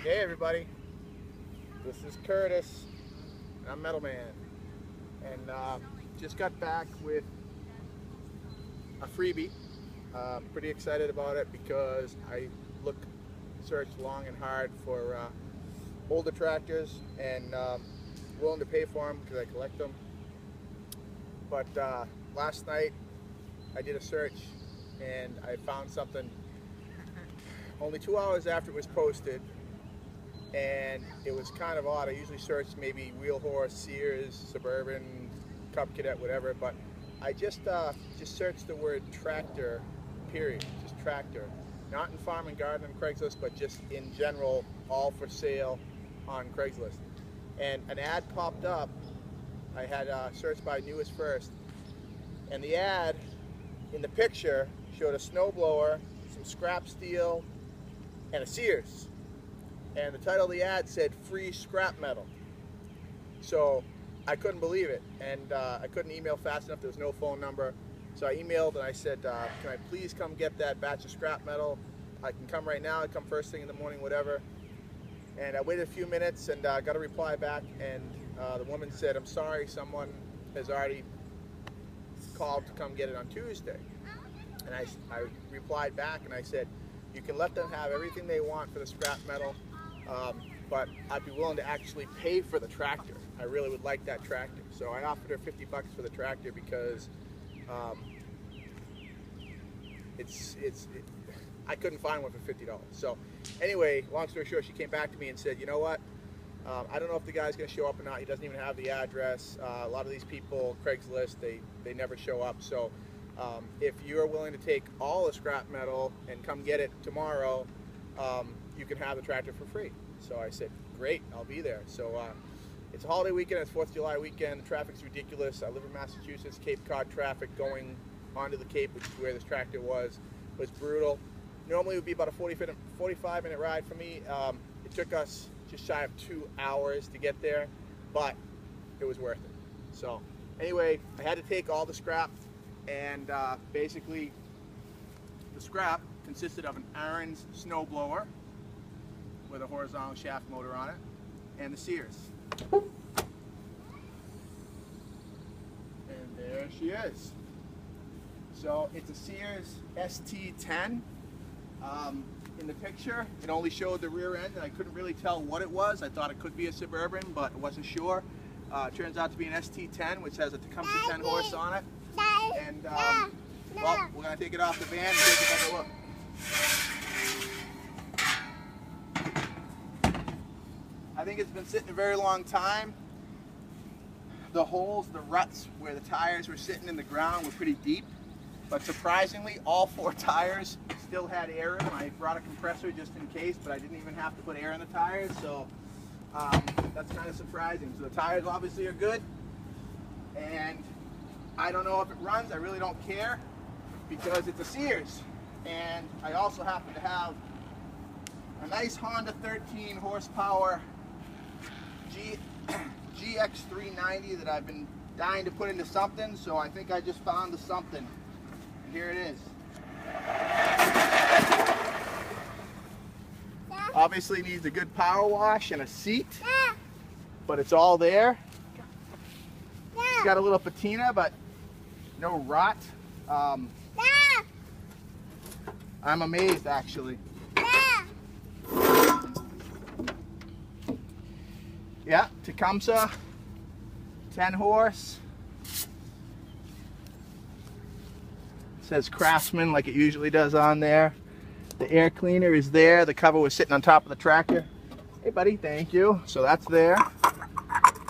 Hey everybody, this is Curtis, I'm Metal Man, and just got back with a freebie. Pretty excited about it because I searched long and hard for older tractors and willing to pay for them because I collect them. But last night I did a search and I found something only 2 hours after it was posted. And it was kind of odd. I usually search maybe Wheel Horse, Sears, Suburban, Cub Cadet, whatever, but I just searched the word tractor, period, just tractor. Not in farm and garden on Craigslist, but just in general, all for sale on Craigslist. And an ad popped up. I had searched by newest first, and the ad in the picture showed a snowblower, some scrap steel, and a Sears. And the title of the ad said free scrap metal. So I couldn't believe it, and I couldn't email fast enough. There was no phone number. So I emailed and I said, can I please come get that batch of scrap metal? I can come right now, I come first thing in the morning, whatever. And I waited a few minutes and got a reply back, and the woman said, I'm sorry, someone has already called to come get it on Tuesday. And I replied back and I said, you can let them have everything they want for the scrap metal, but I'd be willing to actually pay for the tractor. I really would like that tractor. So I offered her $50 for the tractor because I couldn't find one for $50. So anyway, long story short, she came back to me and said, you know what? I don't know if the guy's going to show up or not. He doesn't even have the address. A lot of these people, Craigslist, they never show up. So if you're willing to take all the scrap metal and come get it tomorrow, you can have the tractor for free. So I said, great, I'll be there. So it's a holiday weekend, it's 4th of July weekend, the traffic's ridiculous. I live in Massachusetts. Cape Cod traffic going onto the Cape, which is where this tractor was brutal. Normally it would be about a 45-minute ride for me. It took us just shy of 2 hours to get there, but it was worth it. So anyway, I had to take all the scrap, and basically the scrap consisted of an Aaron's snowblower with a horizontal shaft motor on it, and the Sears. And there she is. So it's a Sears ST10. In the picture, it only showed the rear end, and I couldn't really tell what it was. I thought it could be a Suburban, but I wasn't sure. It turns out to be an ST10, which has a Tecumseh 10 horse on it. And well, we're going to take it off the van and take another look. I think it's been sitting a very long time. The holes, the ruts where the tires were sitting in the ground were pretty deep, but surprisingly all 4 tires still had air in them. I brought a compressor just in case, but I didn't even have to put air in the tires, so that's kind of surprising. So the tires obviously are good, and I don't know if it runs. I really don't care because it's a Sears, and I also happen to have a nice Honda 13 horsepower GX390 that I've been dying to put into something, so I think I just found the something. And here it is. Obviously needs a good power wash and a seat, but it's all there. It's got a little patina, but no rot. I'm amazed, actually. Yeah, Tecumseh, 10 horse. It says Craftsman like it usually does on there. The air cleaner is there. The cover was sitting on top of the tractor. Hey buddy, thank you. So that's there.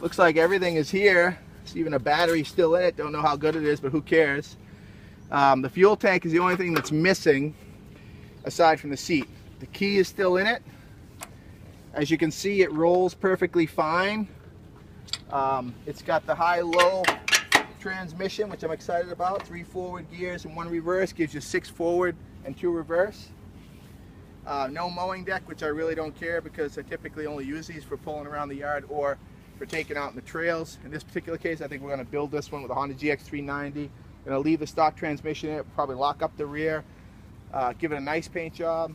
Looks like everything is here. There's even a battery still in it. Don't know how good it is, but who cares. The fuel tank is the only thing that's missing aside from the seat. The key is still in it. As you can see, it rolls perfectly fine. It's got the high-low transmission, which I'm excited about. 3 forward gears and 1 reverse, gives you 6 forward and 2 reverse. No mowing deck, which I really don't care because I typically only use these for pulling around the yard or for taking out in the trails. In this particular case, I think we're going to build this one with a Honda GX390. Going to leave the stock transmission in it, probably lock up the rear, give it a nice paint job.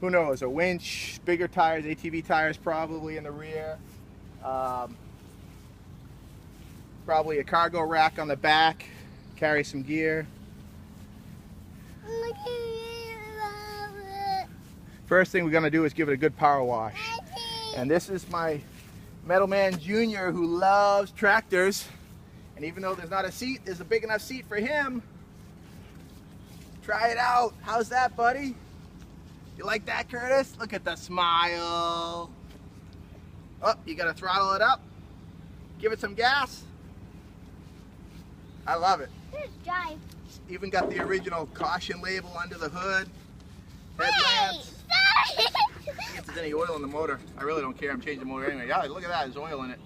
who knows, a winch, bigger tires, ATV tires probably in the rear. Probably a cargo rack on the back, carry some gear. First thing we're going to do is give it a good power wash. And this is my Metalman Jr. who loves tractors. And even though there's not a seat, there's a big enough seat for him. Try it out. How's that, buddy? You like that, Curtis? Look at the smile. Oh, you got to throttle it up. Give it some gas. I love it. Just drive. Even got the original caution label under the hood. Headlamps. Hey, If there's any oil in the motor, I really don't care. I'm changing the motor anyway. Yeah, look at that. There's oil in it.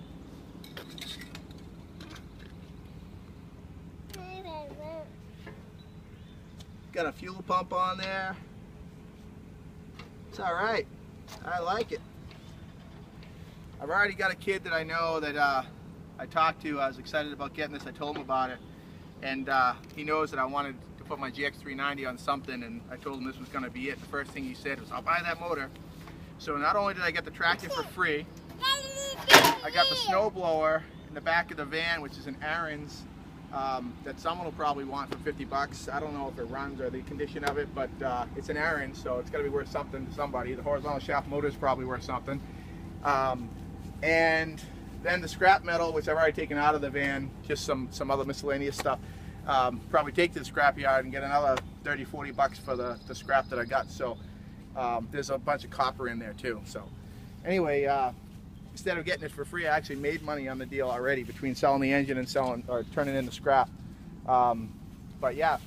Got a fuel pump on there. It's all right. I like it. I've already got a kid that I know that I talked to. I was excited about getting this. I told him about it. And he knows that I wanted to put my GX390 on something, and I told him this was going to be it. The first thing he said was, I'll buy that motor. So not only did I get the tractor for free, I got the snowblower in the back of the van, which is an Aaron's, that someone will probably want for 50 bucks. I don't know if it runs or the condition of it, but it's an Aaron's, so it's got to be worth something to somebody. The horizontal shaft motor is probably worth something. And then the scrap metal, which I've already taken out of the van, just some other miscellaneous stuff. Probably take to the scrap yard and get another 30, 40 bucks for the scrap that I got. So there's a bunch of copper in there too. So anyway, instead of getting it for free, I actually made money on the deal already between selling the engine and selling or turning in the scrap. But yeah,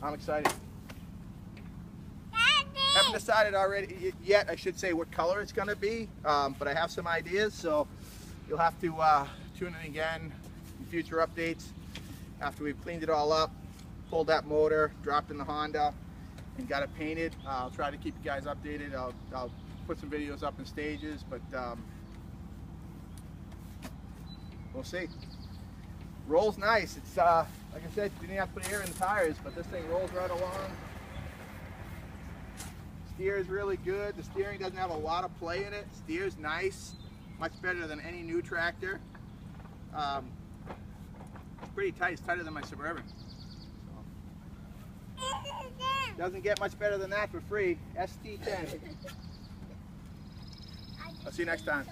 I'm excited. Haven't decided already yet, I should say, what color it's going to be, but I have some ideas, so you'll have to tune in again in future updates after we've cleaned it all up, pulled that motor, dropped in the Honda, and got it painted. I'll try to keep you guys updated. I'll put some videos up in stages, but we'll see. Rolls nice. It's like I said, you didn't have to put air in the tires, but this thing rolls right along. Steers really good. The steering doesn't have a lot of play in it. Steers nice, much better than any new tractor. It's pretty tight. It's tighter than my Suburban. So. Doesn't get much better than that for free. ST10. I'll see you next time.